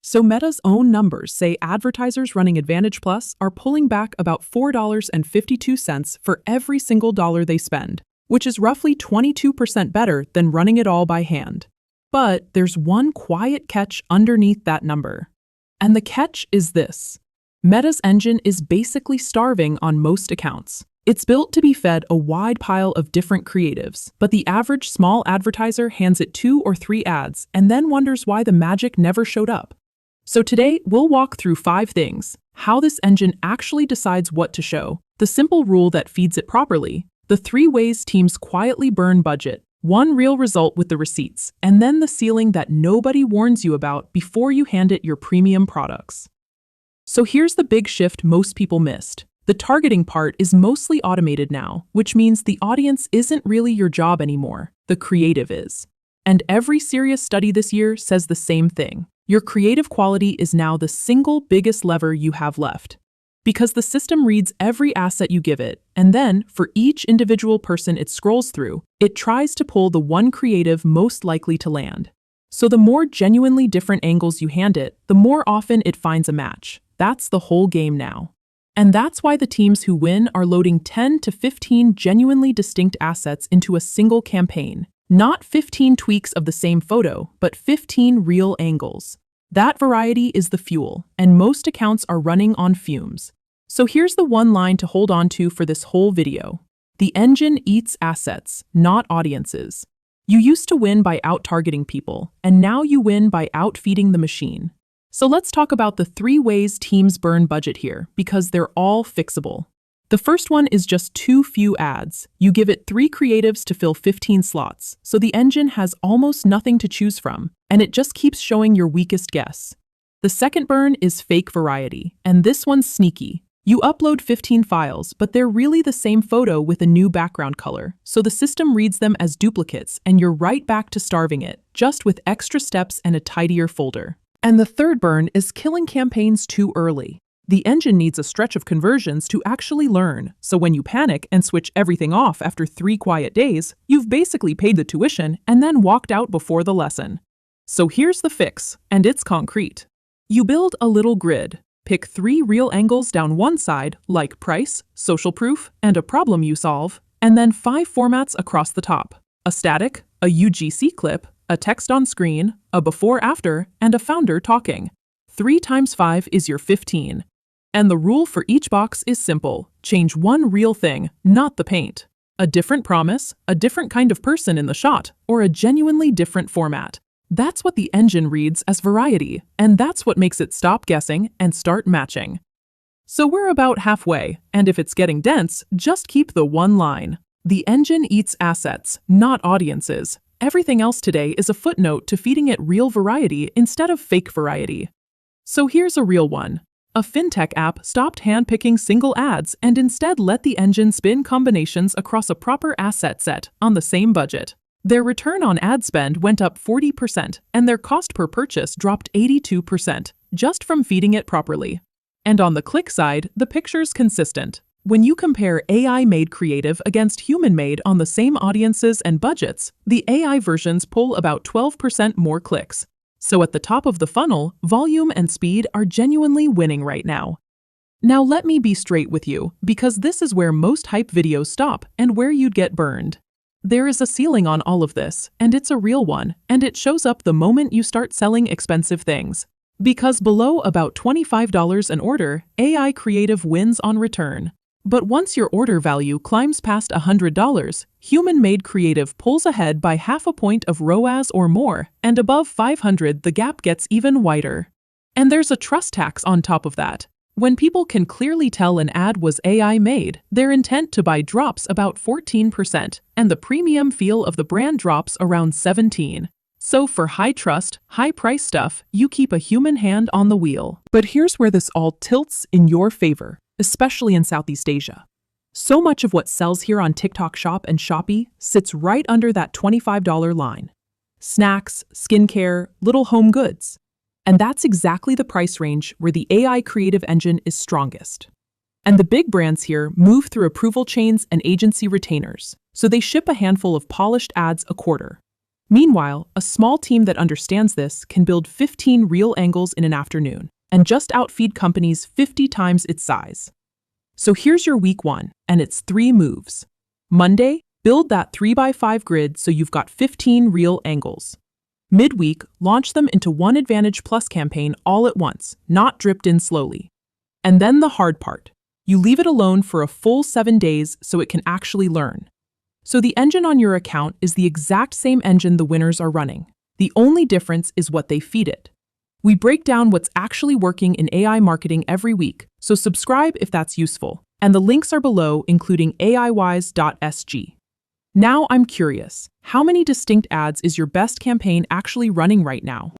So Meta's own numbers say advertisers running Advantage Plus are pulling back about $4.52 for every single dollar they spend, which is roughly 22% better than running it all by hand. But there's one quiet catch underneath that number. And the catch is this. Meta's engine is basically starving on most accounts. It's built to be fed a wide pile of different creatives, but the average small advertiser hands it 2 or 3 ads and then wonders why the magic never showed up. So today, we'll walk through 5 things: how this engine actually decides what to show, the simple rule that feeds it properly, the 3 ways teams quietly burn budget, one real result with the receipts, and then the ceiling that nobody warns you about before you hand it your premium products. So here's the big shift most people missed. The targeting part is mostly automated now, which means the audience isn't really your job anymore, the creative is. And every serious study this year says the same thing. Your creative quality is now the single biggest lever you have left. Because the system reads every asset you give it, and then, for each individual person it scrolls through, it tries to pull the one creative most likely to land. So the more genuinely different angles you hand it, the more often it finds a match. That's the whole game now. And that's why the teams who win are loading 10 to 15 genuinely distinct assets into a single campaign. Not 15 tweaks of the same photo, but 15 real angles. That variety is the fuel, and most accounts are running on fumes. So here's the one line to hold on to for this whole video. The engine eats assets, not audiences. You used to win by out-targeting people, and now you win by out-feeding the machine. So let's talk about the 3 ways teams burn budget here, because they're all fixable. The first one is just too few ads. You give it 3 creatives to fill 15 slots, so the engine has almost nothing to choose from, and it just keeps showing your weakest guess. The second burn is fake variety, and this one's sneaky. You upload 15 files, but they're really the same photo with a new background color, so the system reads them as duplicates, and you're right back to starving it, just with extra steps and a tidier folder. And the third burn is killing campaigns too early. The engine needs a stretch of conversions to actually learn, so when you panic and switch everything off after 3 quiet days, you've basically paid the tuition and then walked out before the lesson. So here's the fix, and it's concrete. You build a little grid. Pick 3 real angles down one side, like price, social proof, and a problem you solve, and then 5 formats across the top: a static, a UGC clip, a text on screen, a before-after, and a founder talking. 3 times 5 is your 15. And the rule for each box is simple. Change one real thing, not the paint. A different promise, a different kind of person in the shot, or a genuinely different format. That's what the engine reads as variety, and that's what makes it stop guessing and start matching. So we're about halfway, and if it's getting dense, just keep the one line. The engine eats assets, not audiences. Everything else today is a footnote to feeding it real variety instead of fake variety. So here's a real one. A fintech app stopped handpicking single ads and instead let the engine spin combinations across a proper asset set on the same budget. Their return on ad spend went up 40%, and their cost per purchase dropped 82%, just from feeding it properly. And on the click side, the picture's consistent. When you compare AI-made creative against human-made on the same audiences and budgets, the AI versions pull about 12% more clicks. So at the top of the funnel, volume and speed are genuinely winning right now. Now let me be straight with you, because this is where most hype videos stop and where you'd get burned. There is a ceiling on all of this, and it's a real one, and it shows up the moment you start selling expensive things. Because below about $25 an order, AI creative wins on return. But once your order value climbs past $100, human-made creative pulls ahead by half a point of ROAS or more, and above 500 the gap gets even wider. And there's a trust tax on top of that. When people can clearly tell an ad was AI-made, their intent to buy drops about 14%, and the premium feel of the brand drops around 17%. So for high-trust, high-price stuff, you keep a human hand on the wheel. But here's where this all tilts in your favor, especially in Southeast Asia. So much of what sells here on TikTok Shop and Shopee sits right under that $25 line. Snacks, skincare, little home goods. And that's exactly the price range where the AI creative engine is strongest. And the big brands here move through approval chains and agency retainers, so they ship a handful of polished ads a quarter. Meanwhile, a small team that understands this can build 15 real angles in an afternoon and just outfeed companies 50 times its size. So here's your week 1, and it's 3 moves. Monday, build that 3x5 grid so you've got 15 real angles. Midweek, launch them into one Advantage Plus campaign all at once, not dripped in slowly. And then the hard part. You leave it alone for a full 7 days so it can actually learn. So the engine on your account is the exact same engine the winners are running. The only difference is what they feed it. We break down what's actually working in AI marketing every week, so subscribe if that's useful. And the links are below, including aiwise.sg. Now I'm curious, how many distinct ads is your best campaign actually running right now?